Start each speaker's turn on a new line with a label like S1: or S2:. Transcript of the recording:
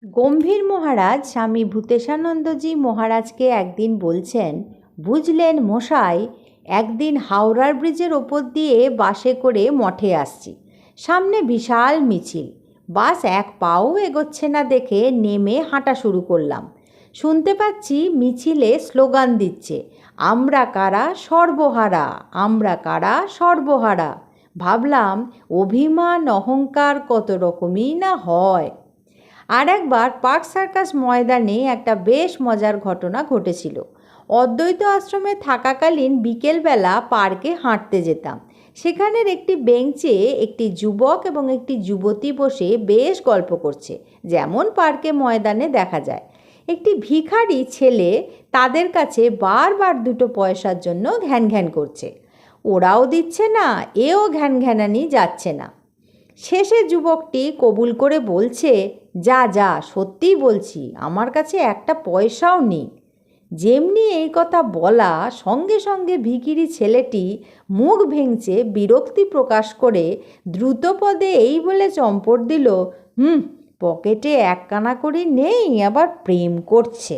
S1: গম্ভীর মহারাজ স্বামী ভূতেশানন্দজি মহারাজকে একদিন বলছেন, বুঝলেন মশাই, একদিন হাওড়ার ব্রিজের ওপর দিয়ে বাসে করে মঠে আসছি। সামনে বিশাল মিছিল। বাস এক পাও এগোচ্ছে না দেখে নেমে হাঁটা শুরু করলাম। শুনতে পাচ্ছি মিছিলে স্লোগান দিচ্ছে, আমরা কারা সর্বহারা, আমরা কারা সর্বহারা। ভাবলাম অভিমান অহংকার কত রকমই না হয়। আর একবার পার্ক সার্কাস ময়দানে একটা বেশ মজার ঘটনা ঘটেছিল। অদ্বৈত আশ্রমে থাকাকালীন বিকেলবেলা পার্কে হাঁটতে যেতাম। সেখানের একটি বেঞ্চে একটি যুবক এবং একটি যুবতী বসে বেশ গল্প করছে, যেমন পার্কে ময়দানে দেখা যায়। একটি ভিখারি ছেলে তাদের কাছে বারবার দুটো পয়সার জন্য ঘ্যান ঘ্যান করছে। ওরাও দিচ্ছে না, এও ঘ্যান ঘ্যানানি যাচ্ছে না। শেষে যুবকটি কবুল করে বলছে, যা যা, সত্যিই বলছি, আমার কাছে একটা পয়সাও নেই। যেমনি এই কথা বলা, সঙ্গে সঙ্গে ভিখিরি ছেলেটি মুখ ভেঙচে বিরক্তি প্রকাশ করে দ্রুতপদে এই বলে চম্পট দিল, পকেটে একখানা করি নেই, আবার প্রেম করছে।